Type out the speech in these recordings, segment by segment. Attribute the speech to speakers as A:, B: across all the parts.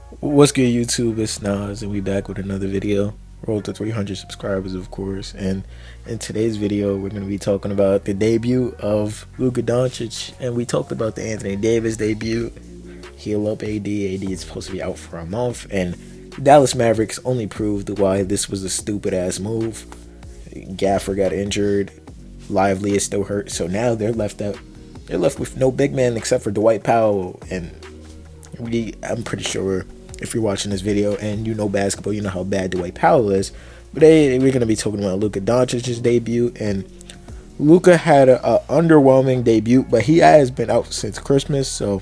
A: What's good, YouTube? It's Nas, and we back with another video. Roll to 300 subscribers, of course. And in today's video, we're going to be talking about the debut of Luka Doncic, and we talked about the Anthony Davis debut. Heal up AD. AD is supposed to be out for a month, and Dallas Mavericks only proved why this was a stupid ass move. Gaffer got injured. Lively is still hurt, so now they're left out. They're left with no big man except for Dwight Powell, and I'm pretty sure if you're watching this video and you know basketball, you know how bad Dwight Powell is. But we're gonna be talking about Luka Doncic's debut, and Luka had a underwhelming debut, but he has been out since Christmas, so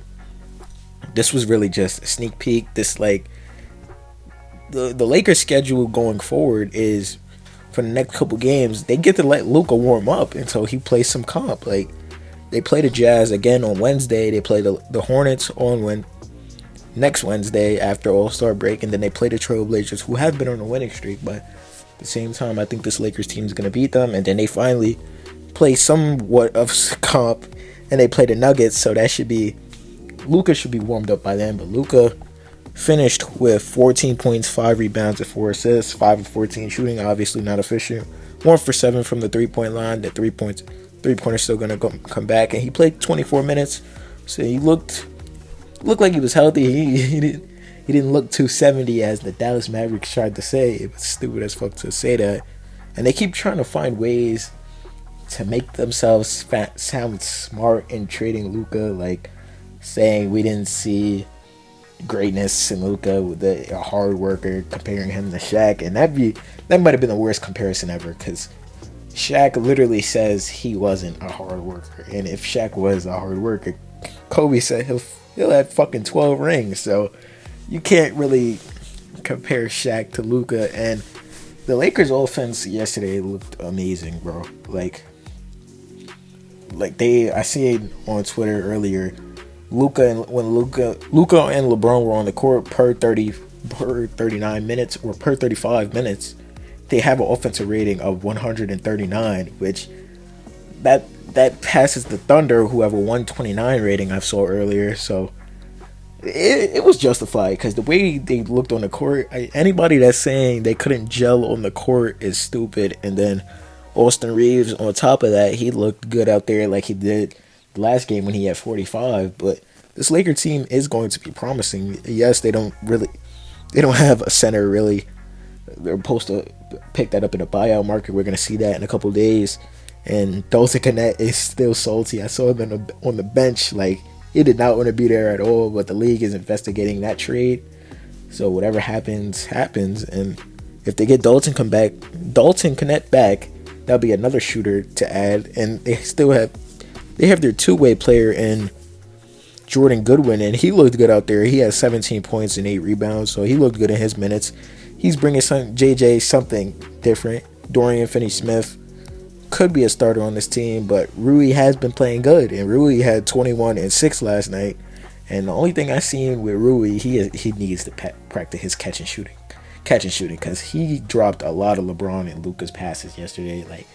A: this was really just a sneak peek. This like the Lakers' schedule going forward is for the next couple games they get to let Luka warm up until he plays some comp. Like they play the Jazz again on Wednesday. They play the Hornets on next Wednesday after All-Star break, and then they play the Trailblazers, who have been on a winning streak, but at the same time, I think this Lakers team is going to beat them, and then they finally play somewhat of comp, and they play the Nuggets, so Luka should be warmed up by then, but Luka finished with 14 points, 5 rebounds, and 4 assists, 5 of 14 shooting, obviously not efficient, 1 for 7 from the three-point line. The three-pointer still going to come back, and he played 24 minutes, so he looked like he was healthy. He didn't look 270 as the Dallas Mavericks tried to say. It was stupid as fuck to say that. And they keep trying to find ways to make themselves sound smart in trading Luka, like saying we didn't see greatness in Luka with a hard worker, comparing him to Shaq, and that might have been the worst comparison ever, because Shaq literally says he wasn't a hard worker, and if Shaq was a hard worker, Kobe said he'll have fucking 12 rings. So you can't really compare Shaq to Luka. And the Lakers offense yesterday looked amazing, bro. I see it on Twitter earlier. Luka and LeBron were on the court per 39 minutes or per 35 minutes, they have an offensive rating of 139, which that passes the Thunder, who have a 129 rating I saw earlier. So it was justified, because the way they looked on the court, anybody that's saying they couldn't gel on the court is stupid. And then Austin Reeves, on top of that, he looked good out there like he did the last game when he had 45. But this Laker team is going to be promising. Yes, they don't have a center really. They're supposed to pick that up in the buyout market. We're going to see that in a couple days. And Doncic is still salty. I saw him on the bench. Like, he did not want to be there at all, but the league is investigating that trade. So whatever happens, happens. And if they get Dalton Connect back, that'll be another shooter to add. And they have their two-way player in Jordan Goodwin, and he looked good out there. He has 17 points and 8 rebounds, so he looked good in his minutes. He's bringing JJ something different. Dorian Finney-Smith could be a starter on this team, but Rui has been playing good, and Rui had 21 and 6 last night. And the only thing I seen with Rui, he needs to practice his catch and shooting, because he dropped a lot of LeBron and Luka's passes yesterday. Like,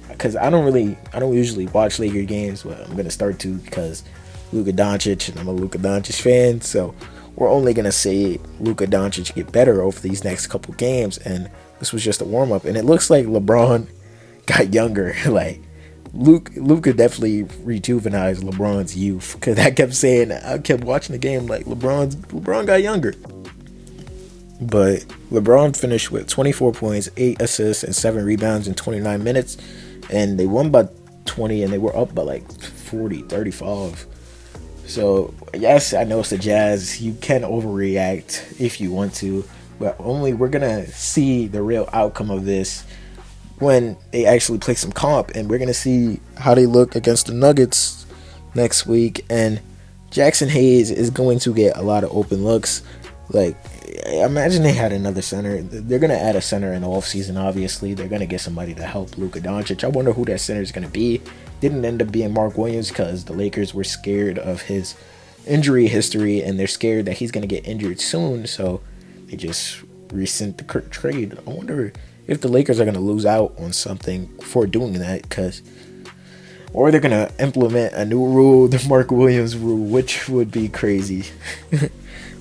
A: because I don't usually watch Laker games, but I'm gonna start to, because Luka Doncic, and I'm a Luka Doncic fan, so we're only gonna see Luka Doncic get better over these next couple games. And this was just a warm up, and it looks like LeBron got younger. Like Luka definitely rejuvenized LeBron's youth, because I kept watching the game like LeBron got younger. But LeBron finished with 24 points, 8 assists, and 7 rebounds in 29 minutes, and they won by 20, and they were up by like 40, 35. So yes, I know it's the Jazz. You can overreact if you want to, but we're gonna see the real outcome of this when they actually play some comp, and we're gonna see how they look against the Nuggets next week. And Jackson Hayes is going to get a lot of open looks. Like, imagine they had another center. They're gonna add a center in the offseason. Obviously, they're gonna get somebody to help Luka Doncic. I wonder who that center is gonna be. Didn't end up being Mark Williams, because the Lakers were scared of his injury history, and they're scared that he's gonna get injured soon. So they just resent the trade. I wonder if the Lakers are gonna lose out on something for doing that, or they're gonna implement a new rule, the Mark Williams rule, which would be crazy.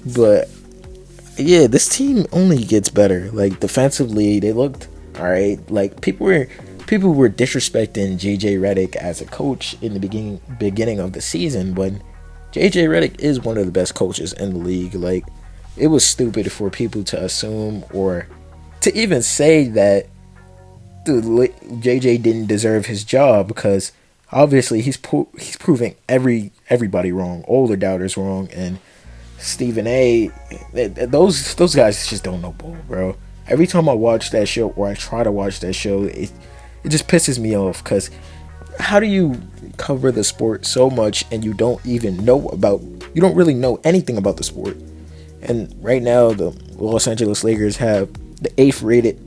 A: But Yeah, this team only gets better. Like defensively, they looked all right. Like people were disrespecting JJ Redick as a coach in the beginning of the season, when JJ Redick is one of the best coaches in the league. Like it was stupid for people to assume or to even say that dude, JJ didn't deserve his job, because obviously he's proving everybody wrong, all the doubters wrong, and Stephen A. Those guys just don't know ball, bro. Every time I watch that show or I try to watch that show, it just pisses me off, because how do you cover the sport so much and you don't really know anything about the sport? And right now, the Los Angeles Lakers have the 8th rated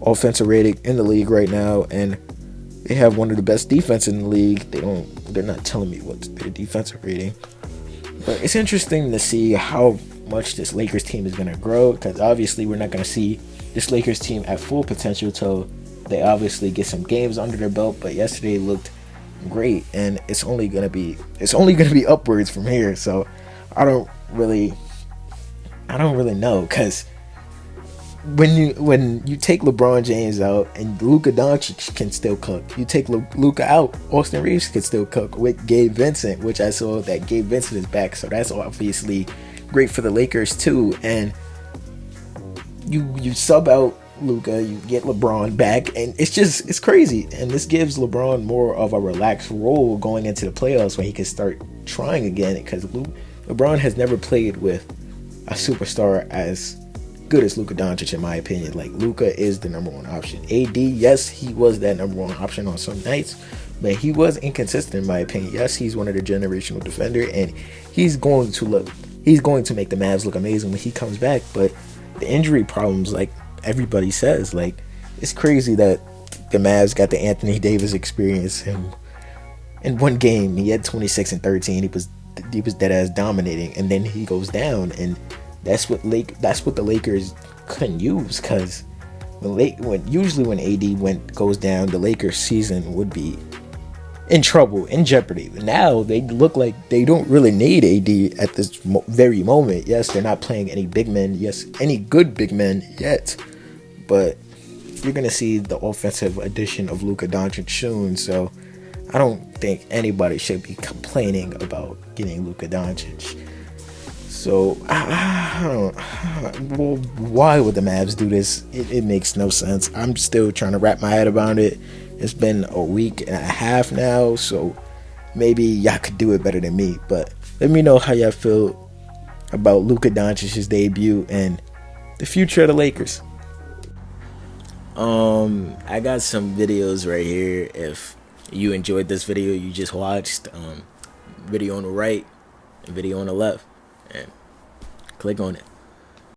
A: offensive rating in the league right now, and they have one of the best defense in the league. They're not telling me what's their defensive rating, but it's interesting to see how much this Lakers team is going to grow, because obviously we're not going to see this Lakers team at full potential till they obviously get some games under their belt. But yesterday looked great, and it's only going to be upwards from here. So I don't really know, because when you take LeBron James out and Luka Doncic can still cook, you take Luka out, Austin Reeves can still cook with Gabe Vincent, which I saw that Gabe Vincent is back, so that's obviously great for the Lakers too. And you sub out Luka, you get LeBron back, and it's crazy. And this gives LeBron more of a relaxed role going into the playoffs, when he can start trying again, because LeBron has never played with a superstar as good as Luka Doncic, in my opinion. Like, Luka is the number one option. AD, yes, he was that number one option on some nights, but he was inconsistent, in my opinion. Yes, he's one of the generational defender, and he's going to make the Mavs look amazing when he comes back. But the injury problems, like everybody says, like, it's crazy that the Mavs got the Anthony Davis experience, and in one game he had 26 and 13. He was dead ass dominating, and then he goes down, and that's what the Lakers couldn't use, because when AD goes down, the Lakers season would be in trouble, in jeopardy. Now they look like they don't really need AD at this very moment. Yes, they're not playing any big men. Yes, any good big men yet, but you're gonna see the offensive addition of Luka Doncic soon. So I don't think anybody should be complaining about getting Luka Doncic. So, well, why would the Mavs do this? It makes no sense. I'm still trying to wrap my head around it. It's been a week and a half now, so maybe y'all could do it better than me. But let me know how y'all feel about Luka Doncic's debut and the future of the Lakers. I got some videos right here. If you enjoyed this video you just watched, video on the right and video on the left, and click on it.